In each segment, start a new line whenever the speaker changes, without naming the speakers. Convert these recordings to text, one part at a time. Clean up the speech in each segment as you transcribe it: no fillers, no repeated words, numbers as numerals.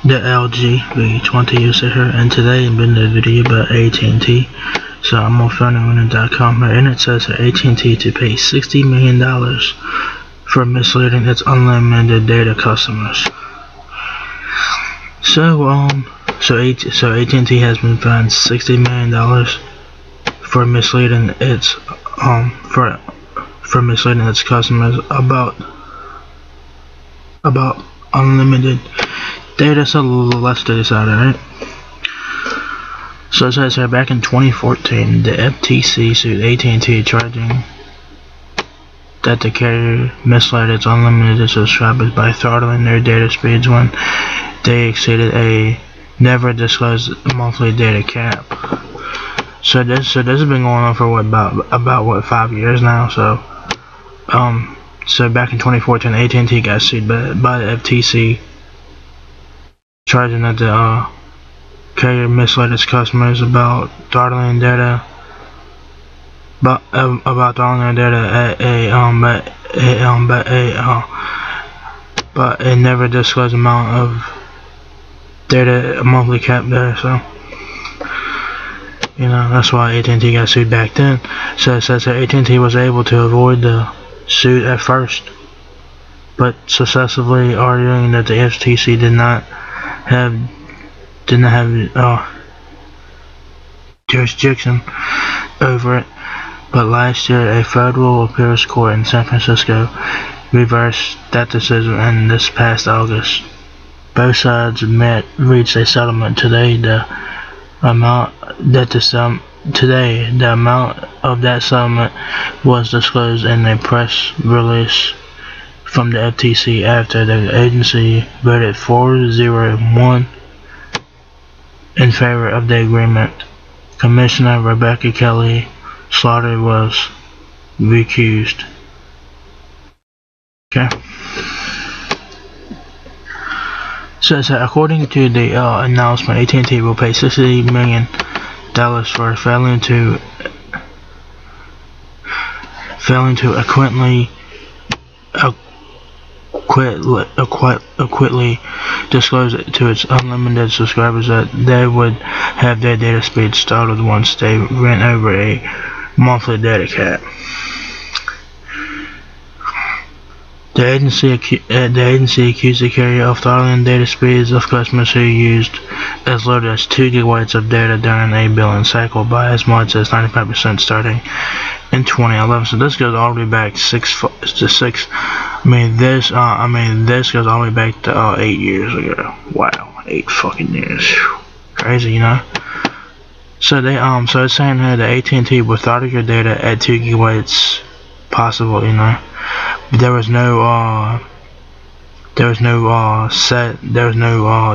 the LG V20 user here, and today I'm doing a video about AT&T. So I'm on phonewinner.com here, and it says for AT&T to pay $60 million for misleading its unlimited data customers. So AT&T has been fined $60 million for misleading its for misleading its customers about unlimited data. So let's do this out, alright? So it says here, back in 2014, the FTC sued AT&T, charging that the carrier misled its unlimited subscribers by throttling their data speeds when they exceeded a never disclosed monthly data cap. So this has been going on for about 5 years now. So back in 2014, AT&T got sued by the FTC, charging that the carrier misled its customers about throttling data, at a never disclosed amount of data, a monthly cap there. So that's why AT&T got sued back then. So it says that AT&T was able to avoid the suit at first, but successfully arguing that the FTC did not have jurisdiction over it. But last year, a federal appeals court in San Francisco reversed that decision, and this past August, both sides reached a settlement. Today, the amount of that settlement was disclosed in a press release from the FTC after the agency voted 4-0-1 in favor of the agreement. Commissioner Rebecca Kelly Slaughter was recused. Okay. So according to the announcement, AT&T will pay $60 million for failing to accurately disclose it to its unlimited subscribers that they would have their data speed startled once they ran over a monthly data cap. The agency accused the carrier of throttling data speeds of customers who used as little as 2 gigabytes of data during a billing cycle by as much as 95% starting in 2011. So this goes all the way back this goes all the way back to 8 years ago. Wow, 8 fucking years. Crazy, So so it's saying here that AT&T will throttle your data at 2 gigabytes possible, There was no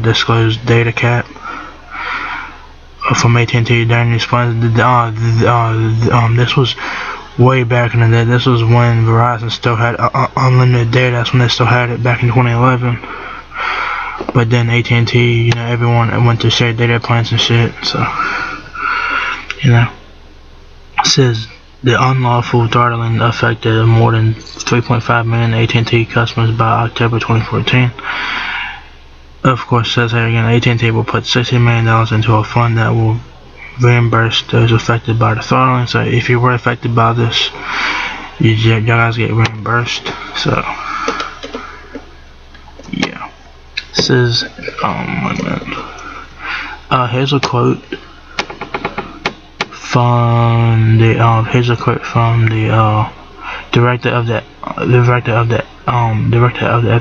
disclosed data cap from AT&T during these plans. This was way back in the day. This was when Verizon still had unlimited data. That's when they still had it back in 2011. But then AT&T, everyone went to share data plans and shit. So, it says the unlawful throttling affected more than 3.5 million AT&T customers by October 2014. Of course, it says here again, AT&T will put $60 million into a fund that will reimburse those affected by the throttling. So if you were affected by this, you guys get reimbursed. So yeah, this is here's a quote from the director of the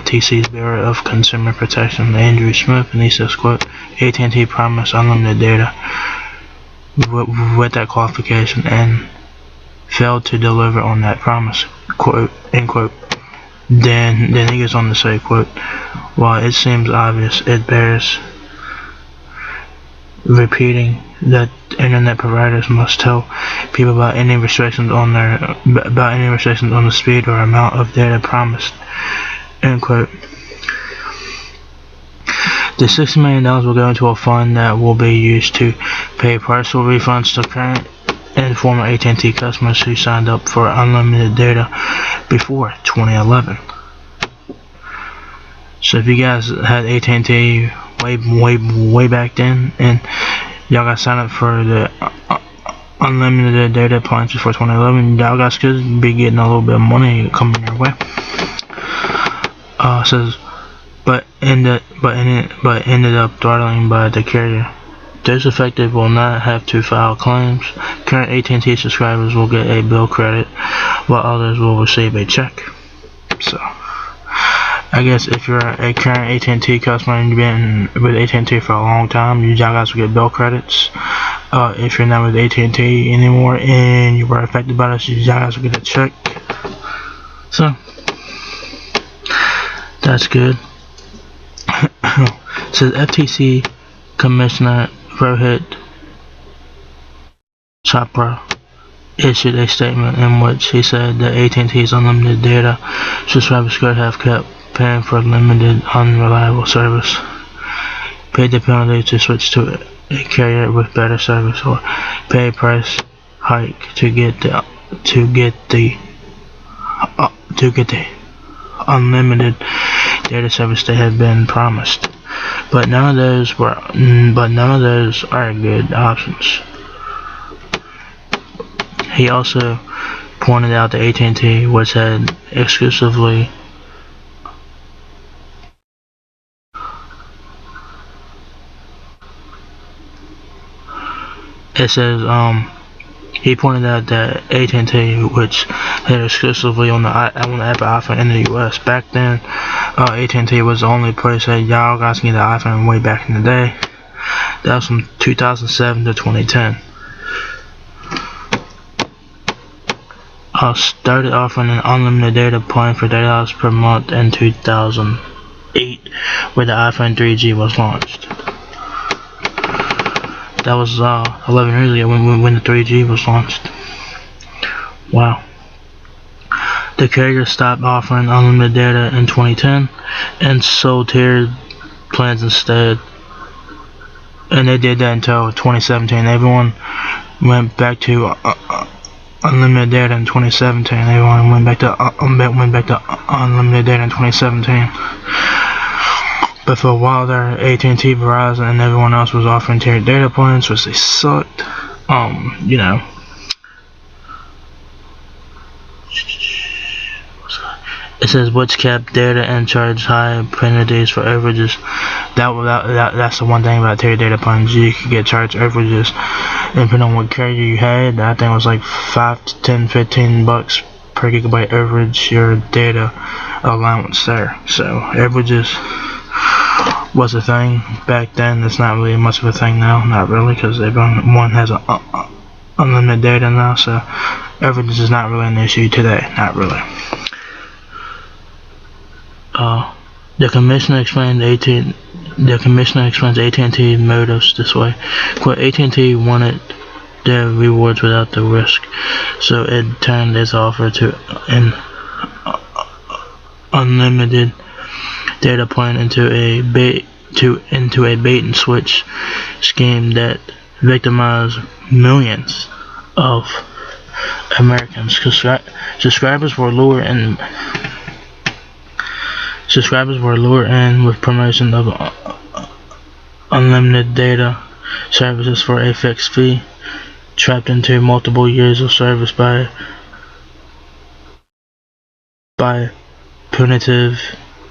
FTC's Bureau of Consumer Protection, Andrew Smith, and he says, quote, AT&T promised unlimited data with that qualification and failed to deliver on that promise, quote, end quote. Then he goes on to say, quote, while it seems obvious, it bears repeating that internet providers must tell people about any restrictions on the speed or amount of data promised, end quote. The $60 million will go into a fund that will be used to pay partial refunds to current and former AT&T customers who signed up for unlimited data before 2011. So if you guys had AT&T way back then, and y'all got signed up for the unlimited data plans for 2011, y'all guys could be getting a little bit of money coming your way. Says, but ended up throttling by the carrier. Those affected will not have to file claims. Current AT&T subscribers will get a bill credit, while others will receive a check. So, I guess if you're a current AT&T customer and you've been with AT&T for a long time, you guys will get bill credits. If you're not with AT&T anymore and you were affected by this, you guys will get a check. So, that's good. It says FTC Commissioner Rohit Chopra issued a statement in which he said that AT&T's unlimited data subscribers could have kept paying for limited, unreliable service, paid the penalty to switch to a carrier with better service, or pay a price hike to get the unlimited data service they had been promised. But none of those are good options. He also pointed out that AT&T, which had exclusively he pointed out that AT&T, which had exclusively on the Apple iPhone in the US back then, AT&T was the only place that y'all guys can get the iPhone way back in the day. That was from 2007 to 2010. Started offering an unlimited data plan for $30 per month in 2008, where the iPhone 3G was launched. That was 11 years ago when the 3G was launched. Wow. The carrier stopped offering unlimited data in 2010 and sold tiered plans instead. And they did that until 2017. Everyone went back to unlimited data in 2017. Everyone went back to unlimited data in 2017. But for a while there, AT&T, Verizon, and everyone else was offering tiered data plans, which they sucked. You know. It says which kept data and charged high penalties for overages. That's the one thing about tiered data plans. You could get charged overages, depending on what carrier you had. I think it was like $5 to $10, $15 per gigabyte overage your data allowance there. So overages was a thing back then. It's not really much of a thing now. Not really, because everyone has unlimited data now. So overages is not really an issue today. Not really. The commissioner explains AT&T motives this way. Quote, AT&T wanted their rewards without the risk, so it turned its offer to an unlimited data plan into a bait and switch scheme that victimized millions of Americans. Subscribers were lured in with promotion of unlimited data services for a fixed fee, trapped into multiple years of service by punitive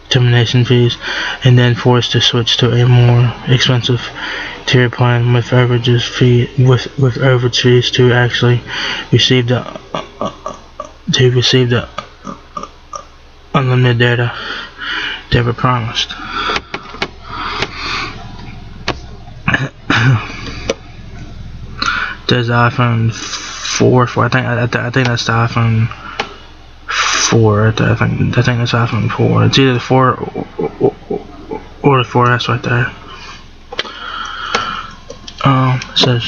termination fees, and then forced to switch to a more expensive tier plan with overage fees to actually receive the unlimited data they were promised. There's the iPhone 4. I think that's the iPhone 4. I think that's iPhone 4. It's either the 4 or the 4S right there. It says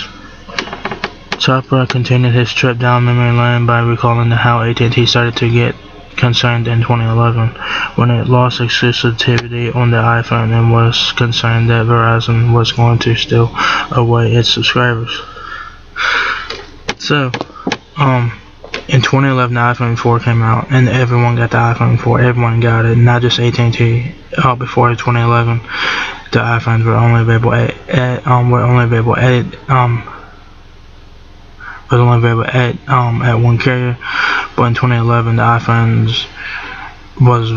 Chopra continued his trip down memory lane by recalling how AT&T started to get concerned in 2011 when it lost exclusivity on the iPhone and was concerned that Verizon was going to steal away its subscribers. So, in 2011, the iPhone 4 came out, and everyone got the iPhone 4. Everyone got it, not just AT&T. Before 2011, the iPhones were only available at one carrier, but in 2011 the iPhones was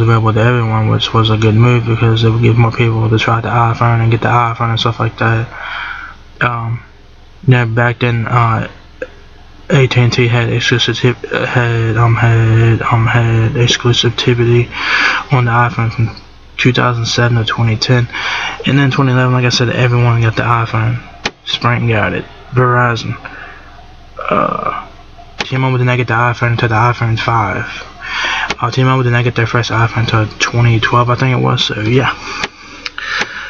available to everyone, which was a good move because it would give more people to try the iPhone and get the iPhone and stuff like that. Yeah, back then AT&T had exclusivity on the iPhone from 2007 to 2010, and then 2011, like I said, everyone got the iPhone. Sprint got it. Verizon. T-Mobile did not get the iPhone until the iPhone 5. T-Mobile did not get their first iPhone until 2012, I think it was. So yeah.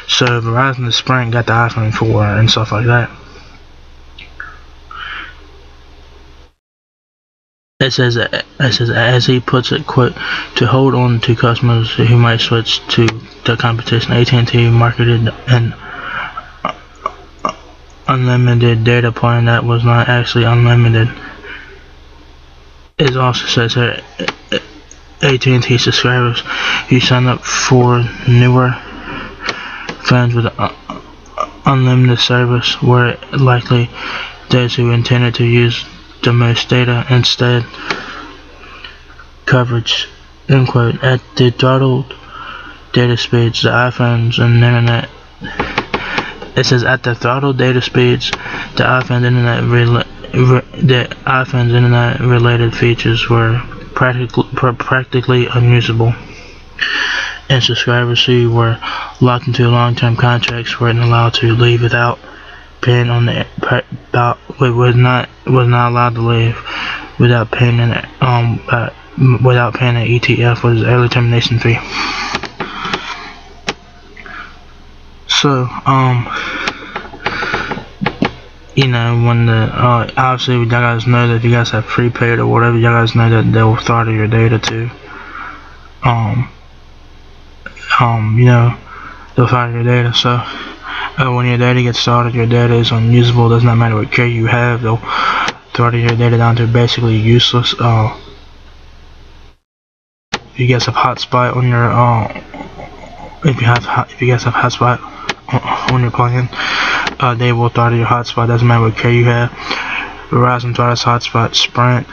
So Verizon and Sprint got the iPhone 4 and stuff like that. It says, as he puts it, quote, to hold on to customers who might switch to the competition, AT&T marketed an unlimited data plan that was not actually unlimited. It also says here, AT&T subscribers who sign up for newer phones with unlimited service were likely those who intended to use the most data instead coverage, end quote. At the throttled data speeds, the iPhones and internet. It says at the throttled data speeds, the iPhone's internet related features were practically unusable, and subscribers who were locked into long-term contracts weren't allowed to leave without paying on the was not allowed to leave without paying an ETF, was early termination fee. So you know, when the obviously you guys know that if you guys have prepaid or whatever, you guys know that they'll throttle your data too. You know, they'll throttle your data. So when your data gets started, your data is unusable. Does not matter what carrier you have, they'll throttle your data down to basically useless. If you guys have hotspot on your if you guys have hotspot on your plan, they will throttle your hotspot. Doesn't matter what carrier you have. Verizon throttles hotspot, Sprint,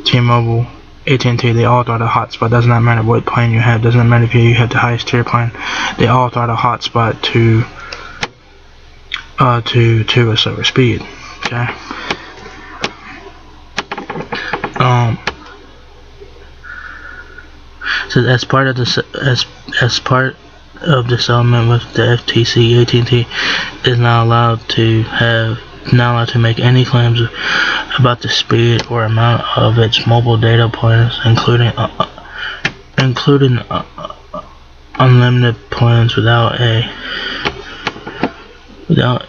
T-Mobile, AT&T, they all throttle hotspot. Does not matter what plan you have. Doesn't matter if you have the highest tier plan. They all throttle hotspot to a slower speed. Okay. So as part of the settlement with the FTC, AT&T is not allowed to make any claims about the speed or amount of its mobile data plans, including unlimited plans without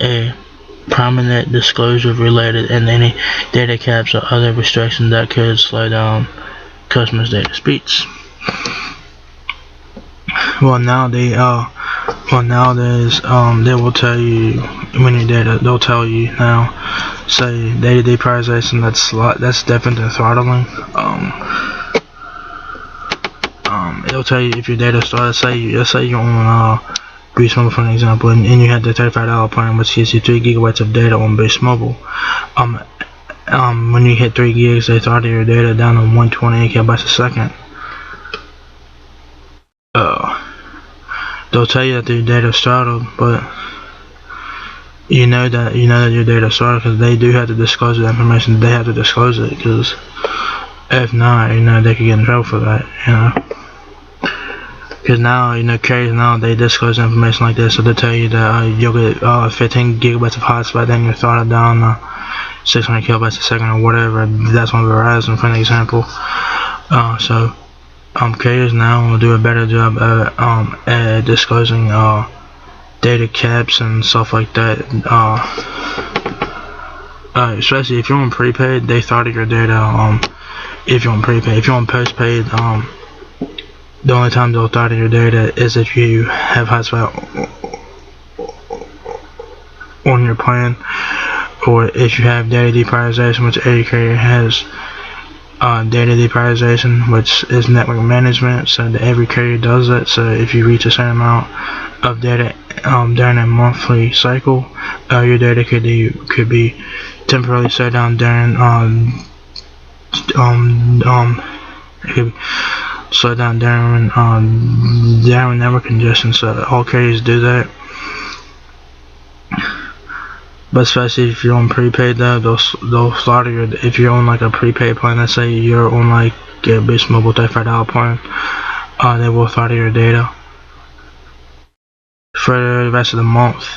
a prominent disclosure related and any data caps or other restrictions that could slow down customers' data speeds. Nowadays, they will tell you when your data. They'll tell you now, say data deprioritization. That's different than throttling. It'll tell you if your data starts. Let's say you're on Boost Mobile for an example, and you had the $35 plan, which gives you 3 gigabytes of data on Boost Mobile. When you hit 3 gigs, they throttle your data down to 128 kilobytes a second. They'll tell you that your data is throttled, but you know that your data is throttled because they do have to disclose the information. They have to disclose it, because if not, they could get in trouble for that. Because now, carriers now, they disclose information like this, so they tell you that you'll get 15 gigabytes of hotspot, then you're throttled down 600 kilobytes a second or whatever. That's on Verizon, for an example. Carriers now will do a better job at disclosing data caps and stuff like that. Especially if you're on prepaid, they throttle your data. If you're on prepaid, if you're on postpaid, the only time they'll throttle your data is if you have hotspot on your plan, or if you have data deprioritization, which every carrier has. data deprioritization, which is network management. So that every carrier does that. So if you reach a certain amount of data during a monthly cycle, your data could be temporarily shut down during it could slow down during network congestion. So all carriers do that. But especially if you're on prepaid, though, they'll slaughter your. If you're on like a prepaid plan, let's say you're on like a Boost Mobile $35 plan, they will slaughter your data for the rest of the month.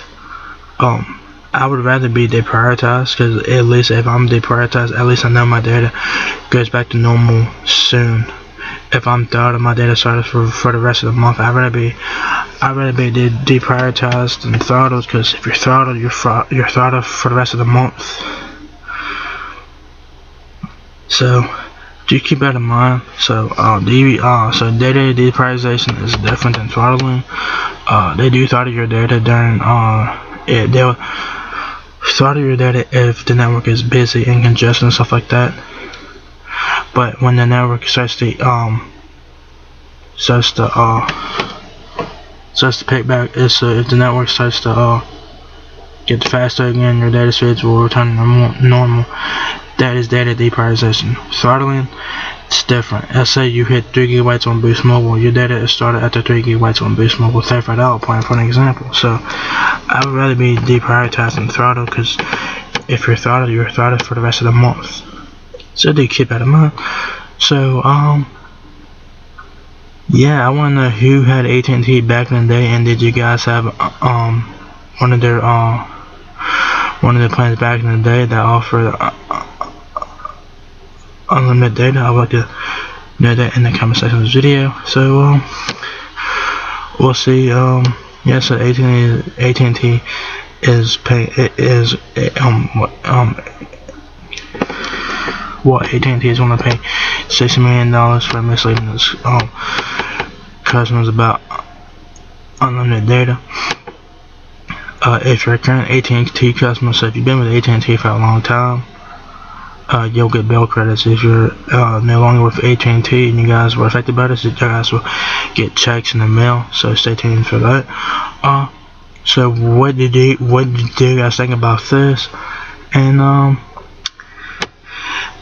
I would rather be deprioritized, because at least if I'm deprioritized, at least I know my data goes back to normal soon. If I'm throttled, my data started for the rest of the month. I'd rather be deprioritized than throttled, because if you're throttled, you're throttled for the rest of the month. So do keep that in mind. So so data deprioritization is different than throttling. They do throttle your data during they'll throttle your data if the network is busy and congested and stuff like that. But when the network starts to pick back, if the network starts to get faster again, your data speeds will return to normal. That is data deprioritization. Throttling, it's different. Let's say you hit 3 GB on Boost Mobile, your data is started after 3 GB on Boost Mobile $35 plan, for an example. So I would rather be deprioritized than throttled, because if you're throttled, you're throttled for the rest of the month. So do keep that in mind. So yeah, I want to know who had AT&T back in the day, and did you guys have one of their plans back in the day that offered unlimited data? I would like to know that in the comment section of this video. So we'll see. Yeah, so AT&T is paying AT&T is going to pay $60 million for misleading its customers about unlimited data. If you're a current AT&T customer, so if you've been with AT&T for a long time, you'll get bill credits. If you're no longer with AT&T and you guys were affected by this, you guys will get checks in the mail. So stay tuned for that. So what did you guys think about this? And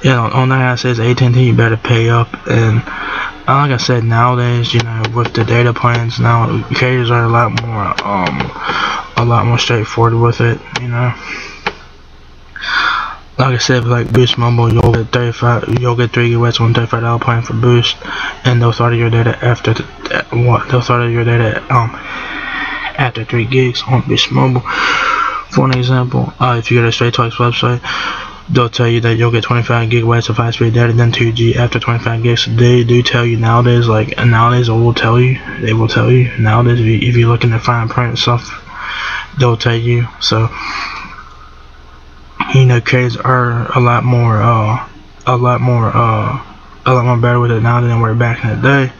you know, all that I say is AT&T, you better pay up. And like I said, nowadays, you know, with the data plans now, carriers are a lot more straightforward with it. You know, like I said, like Boost Mobile, you'll get 3 GB on $35 plan for Boost, and they'll throttle your data after after 3 gigs on Boost Mobile. For an example, if you go to Straight Talk's website, they'll tell you that you'll get 25 GB of high-speed data, then 2G after 25 gigs. So they do tell you nowadays. Like nowadays, they will tell you nowadays. If you look in the fine print and stuff, they'll tell you. So you know, carriers are a lot more better with it now than they were back in the day.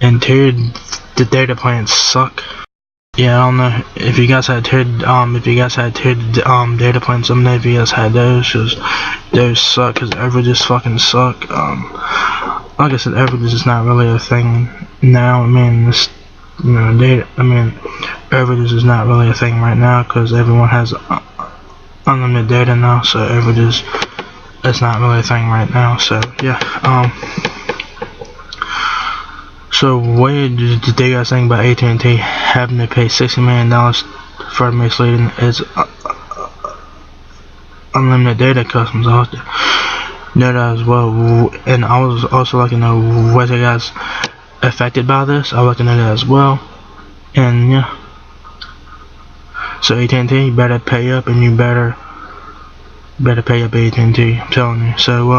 And the data plans suck. Yeah, I don't know if you guys had tiered data plans. Some of you guys had those, cause those suck. Cause averages fucking suck. Like I said, averages is not really a thing now. I mean, this, you know, averages is not really a thing right now, cause everyone has unlimited data now. So averages, it's not really a thing right now. So yeah. So what did you guys think about AT&T having to pay $60 million for misleading its unlimited data customers? I like to know that as well. And I was also like to know, was you guys affected by this? I would like to know that as well. And yeah. So AT&T, you better pay up, and you better pay up AT&T, I'm telling you. So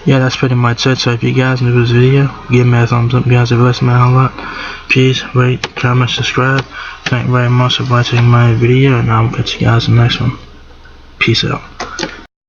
yeah, that's pretty much it. So if you guys enjoyed this video, give me a thumbs up. You guys have listened a lot. Please rate, comment, subscribe. Thank you very much for watching my video, and I'll catch you guys in the next one. Peace out.